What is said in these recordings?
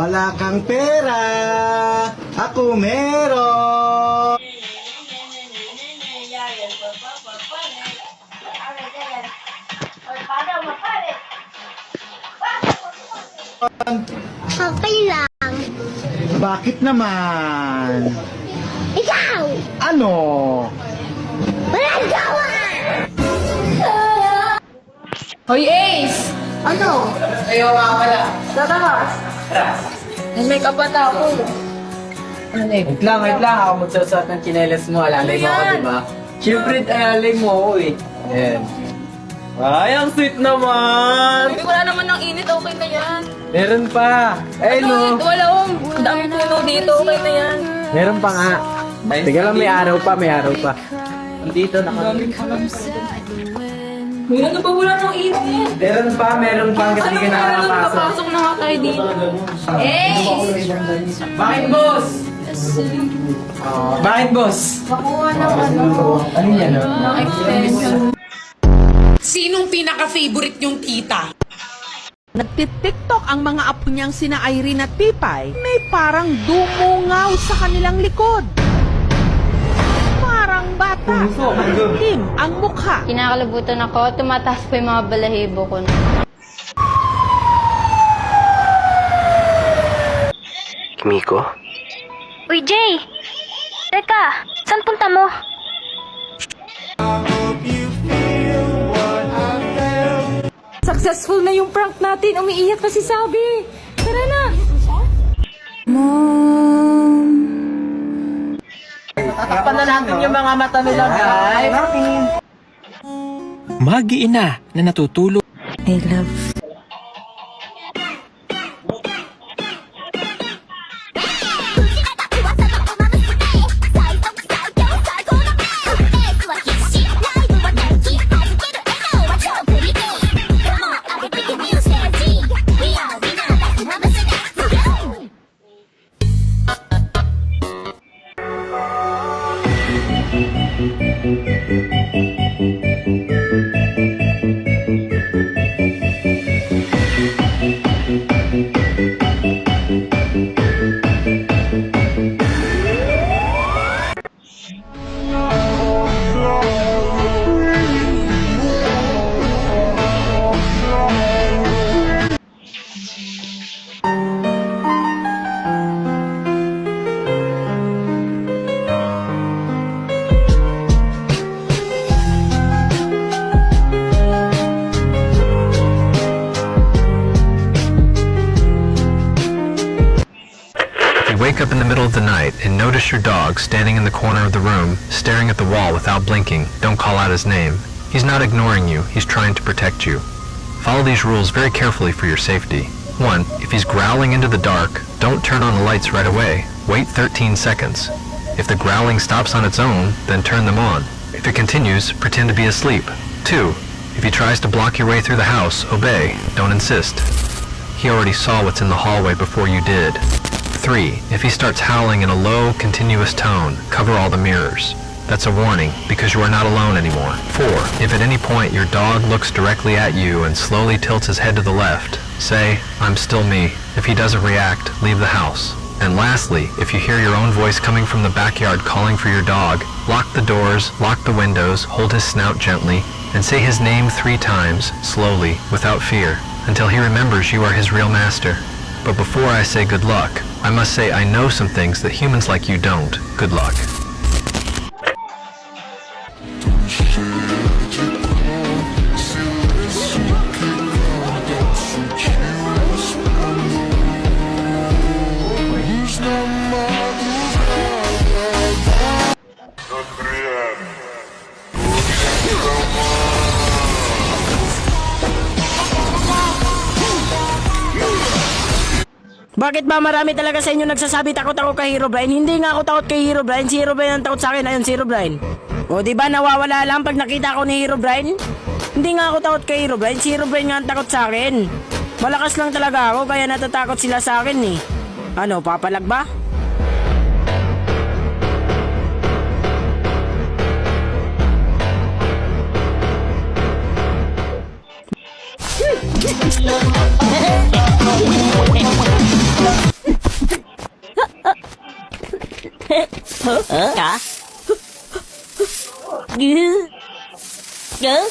Wala kang pera, ako meron. Okay lang. Bakit naman? Ikaw! Ano? Walang gawa! Hoy, Ace! Ano? Ayaw nga pala. Tatakas. Nag-make up ata ako. Ano na Wait lang. Ako magsusot ng chinelas mo. Alalay mo ako, yan? diba? Siyempre, alalay mo ako eh. Ayan. Ay, ang sweet naman! Wala naman ng init, okay na yan. Meron pa. Ay, no. Wala ang dami puno dito, okay na yan. Meron pa nga. Tiga lang, may araw pa. Dito na kami. May ano ba wala ng init? Meron pa. Hanggang di ka nakakapasok. Papasok na nga tayo dito. Ace! Bakit, boss? Bakit, boss? Makuha ng ano, Ano yan, no? ng extension. Sinong pinaka-favorite yung tita? Nagtitiktok ang mga apo niyang sina Irene at Pipay, may parang dumungaw sa kanilang likod. Parang bata, itim ang mukha. Kinakalabutan ako, tumataas pa yung mga balahibo ko. Kimiko? Uy, Jay! Teka, saan punta mo? Successful na yung prank natin. Umiiyak pa si Sabi. Tara na. Tatakpan na natin yung mga mata nila, guys. Mag-iina na natutulog. I love. Wake up in the middle of the night and notice your dog standing in the corner of the room, staring at the wall without blinking. Don't call out his name. He's not ignoring you, he's trying to protect you. Follow these rules very carefully for your safety. 1. If he's growling into the dark, don't turn on the lights right away. Wait 13 seconds. If the growling stops on its own, then turn them on. If it continues, pretend to be asleep. 2. If he tries to block your way through the house, obey. Don't insist. He already saw what's in the hallway before you did. 3. If he starts howling in a low, continuous tone, cover all the mirrors. That's a warning, because you are not alone anymore. 4. If at any point your dog looks directly at you and slowly tilts his head to the left, say, "I'm still me." If he doesn't react, leave the house. And lastly, if you hear your own voice coming from the backyard calling for your dog, lock the doors, lock the windows, hold his snout gently, and say his name 3 times, slowly, without fear, until he remembers you are his real master. But before I say good luck, I must say I know some things that humans like you don't. Good luck. Bakit ba marami talaga sa inyo nagsasabi takot ako kay Herobrine? Hindi nga ako takot kay Herobrine. Si Herobrine ang takot sa akin. Ayun si Herobrine. O di ba nawawala lang pag nakita ko ni Herobrine? Hindi nga ako takot kay Herobrine. Si Herobrine nga ang takot sa akin. Malakas lang talaga ako kaya natatakot sila sa akin eh. Ano, papalag ba? Ka? Gah? Gah?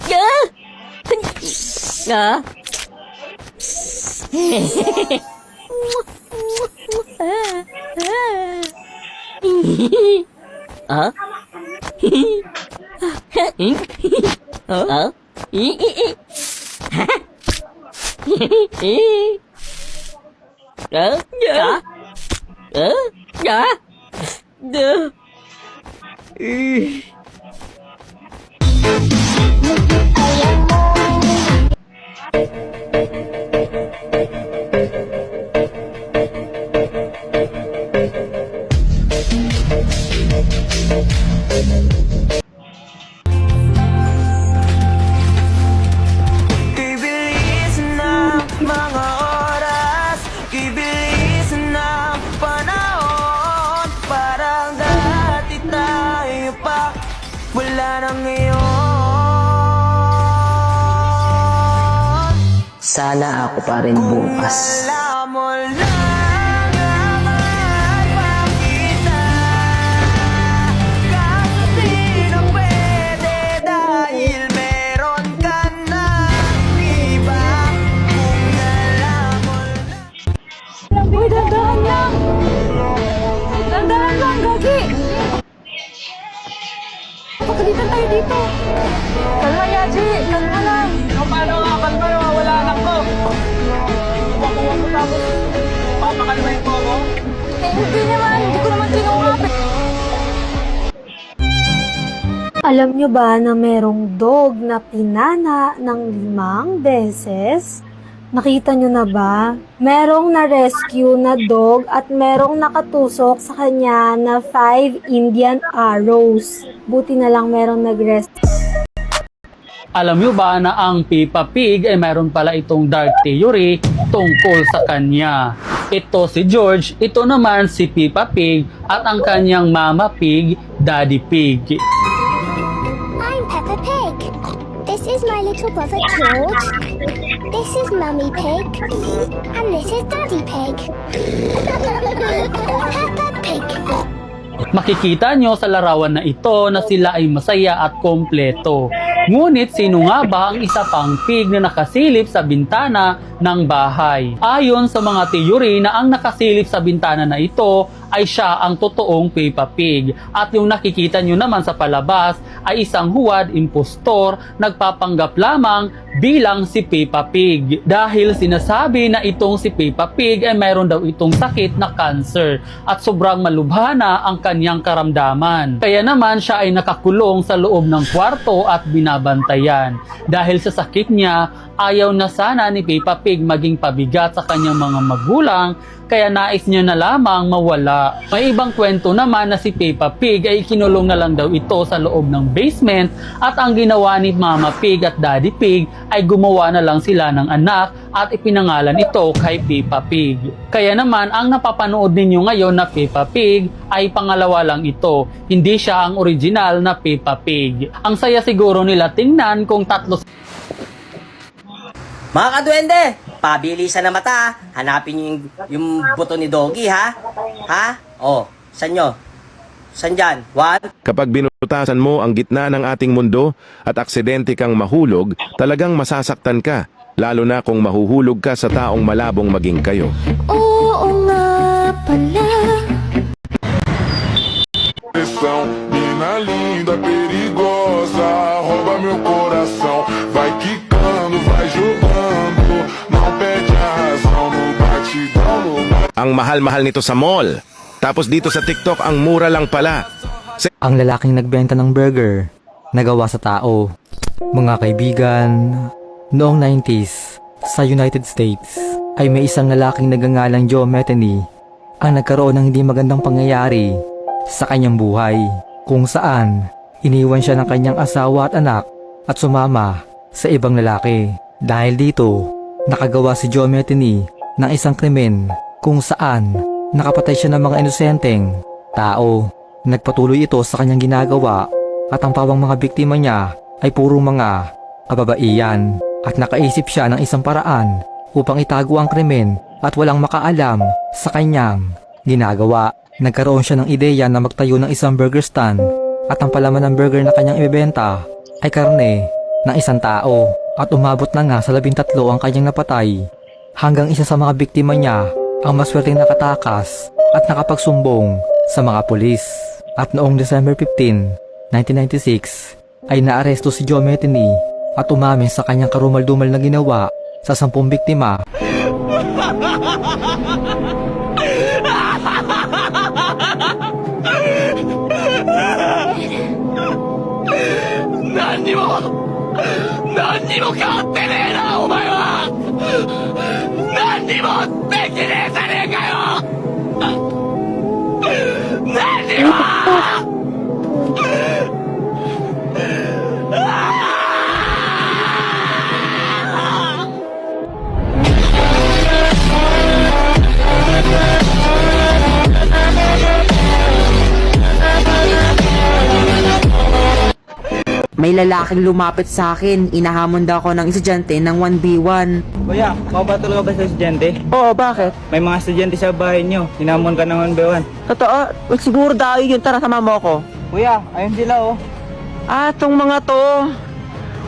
Gah? Gah? Huh? Kibilis ng mga oras, kibilis ng panahon. Parang dati tayo pa, wala na ngayon. Sana ako pa rin bukas. Wala mo lang ang magpakita. Kaso di na pwede dahil meron ka na iba. Kung alam mo lang. Uy, dandahan lang! Dandahan lang, Gagi! Pagkalitan tayo dito! Kalma, Yaji! Kalma lang! Paano nga kalma? Wala anak ko. Kumakuha ko tapos papakalmain mo ako. Eh, hindi naman! Hindi ko naman tinungapin! Alam nyo ba na merong dog na pinana ng 5 beses? Nakita nyo na ba? Merong na-rescue na dog at merong nakatusok sa kanya na 5 Indian arrows. Buti na lang merong nag-rescue. Alam nyo ba na ang Peppa Pig ay mayroon pala itong dark theory tungkol sa kanya. Ito si George, ito naman si Peppa Pig at ang kanyang Mama Pig, Daddy Pig. I'm Peppa Pig. This is my little brother George. This is Mummy Pig. And this is Daddy Pig. Peppa Pig. Makikita nyo sa larawan na ito na sila ay masaya at kompleto. Ngunit sino nga ba ang isa pang pig na nakasilip sa bintana ng bahay? Ayon sa mga teorya na ang nakasilip sa bintana na ito ay siya ang totoong Peppa Pig. At yung nakikita nyo naman sa palabas ay isang huwad impostor nagpapanggap lamang bilang si Peppa Pig. Dahil sinasabi na itong si Peppa Pig ay mayroon daw itong sakit na cancer at sobrang malubhana ang kanyang karamdaman. Kaya naman siya ay nakakulong sa loob ng kwarto at binabantayan. Dahil sa sakit niya, ayaw na sana ni Peppa Pig maging pabigat sa kanyang mga magulang, kaya nais niya na lamang mawala. May ibang kwento naman na si Peppa Pig ay kinulong na lang daw ito sa loob ng basement at ang ginawa ni Mama Pig at Daddy Pig ay gumawa na lang sila ng anak at ipinangalan ito kay Peppa Pig. Kaya naman ang napapanood ninyo ngayon na Peppa Pig ay pangalawa lang ito. Hindi siya ang original na Peppa Pig. Ang saya siguro nila tingnan kung tatlo. Mga kaduwende, pabilisan na mata. Hanapin nyo yung buto ni Doggy, ha? Ha? Oh, saan nyo? Saan dyan? 1? Kapag binutasan mo ang gitna ng ating mundo at aksidente kang mahulog, talagang masasaktan ka. Lalo na kung mahuhulog ka sa taong malabong maging kayo. Oo nga pala. Mina linda, perigosa, rouba meu coração. Vai quicando, vai jogando, não perde a razão no batidão, no... Ang mahal-mahal nito sa mall. Tapos dito sa TikTok, ang mura lang pala. Ang lalaking nagbenta ng burger, nagawa sa tao. Mga kaibigan, noong 90s, sa United States, ay may isang lalaking nagangalang Joe Metheny ang nagkaroon ng hindi magandang pangyayari sa kanyang buhay, kung saan iniwan siya ng kanyang asawa at anak at sumama sa ibang lalaki. Dahil dito, nakagawa si Joe Metheny ng isang krimen kung saan nakapatay siya ng mga inosenteng tao. Nagpatuloy ito sa kanyang ginagawa at ang pawang mga biktima niya ay puro mga kababaihan at nakaisip siya ng isang paraan upang itago ang krimen at walang makaalam sa kanyang ginagawa. Nagkaroon siya ng ideya na magtayo ng isang burger stand at ang palaman ng burger na kanyang ibebenta ay karne ng isang tao at umabot na nga sa 13 ang kanyang napatay hanggang isa sa mga biktima niya ang maswerteng nakatakas at nakapagsumbong sa mga pulis. At noong December 15, 1996 ay naaresto si Joe Metheny at umamin sa kanyang karumal-dumal na ginawa sa 10 biktima. May lalaking lumapit sa akin. Inahamon daw ako ng estudyante ng 1v1. Kuya, mapatuloy ka ba sa estudyante? Oo, bakit? May mga estudyante sa bahay nyo. Hinamon ka ng 1by1. Totoo? Siguro daw yun. Tara, sama mo ako. Kuya, ayun sila oh. Tong mga to.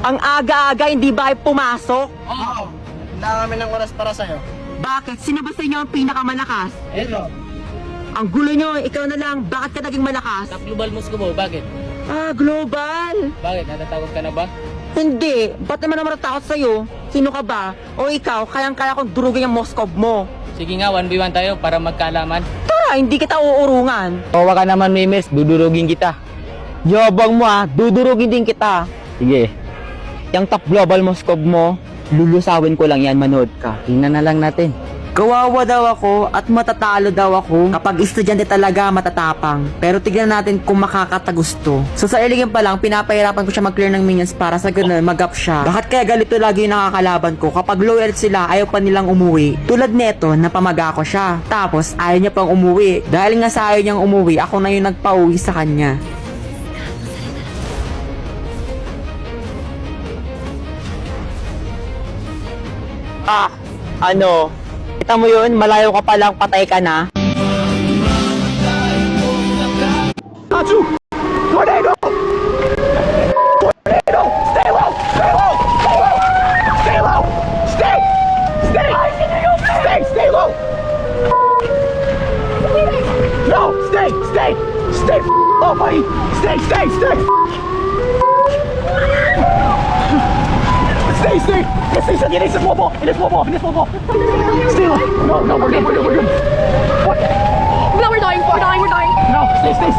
Ang aga-aga, hindi ba ay pumasok? Oo. Hindi kami ng oras para sa'yo. Bakit? Sino ba sa inyo ang pinakamalakas? Hello. Ang gulo nyo, ikaw na lang. Bakit ka naging malakas? Global Moscow mo, bakit? Global. Bakit? Natatakot ka na ba? Hindi. Ba't naman natatakot sa'yo? Sino ka ba? O ikaw, kayang-kaya kong durugin yung Moscow mo. Sige nga, 1v1 tayo para magkaalaman. Tara, hindi kita uurungan. Tawa ka naman, Mimes. Dudurugin kita. Yabang mo dudurugin din kita. Sige. Yung top global Moscow mo, lulusawin ko lang yan, manood ka. Tingnan na lang natin. Kawawa daw ako at matatalo daw ako. Kapag estudyante talaga matatapang. Pero tignan natin kung makakatagusto. So sa early pa lang, pinapahirapan ko siya mag-clear ng minions para sa ganun mag-up siya. Bakit kaya galito lagi yung nakakalaban ko? Kapag loyal sila, ayaw pa nilang umuwi. Tulad neto, napamaga ko siya. Tapos ayaw niya pang umuwi. Dahil nga sa ayaw niyang umuwi, ako na yung nagpauwi sa kanya. Kita mo yun, malayo ka pa lang, patay ka na. Atsu! Tornado! Tornado! Stay low! Stay low! Stay low! Stay low! Stay! Stay! Stay low! No! Stay! Stay! Stay low, buddy! Stay! Stay! Stay! Stay! Stay! Stay! It is a small ball! It is small ball! It is small ball! Stay low! No! No! We're good! We're good! We're good! What? No, we're dying. We're dying. We're dying. No! Stay! Stay!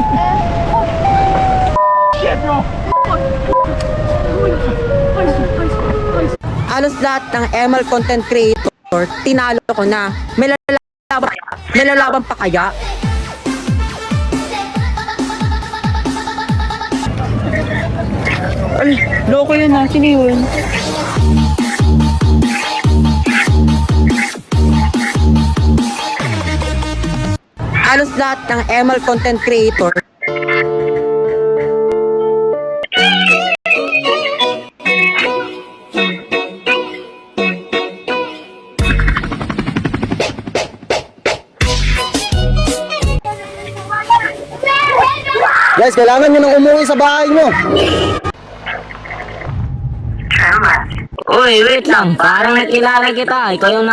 Shit, bro! Halos lahat ng ML content creator, tinalo ko na. May lalaban pa kaya? Ay, loko yun Sino yun? Halos lahat ng ML content creator, Guys, kailangan nyo nang umuwi sa bahay nyo. Uy, wait lang. Parang nakilala kita. Ikaw yung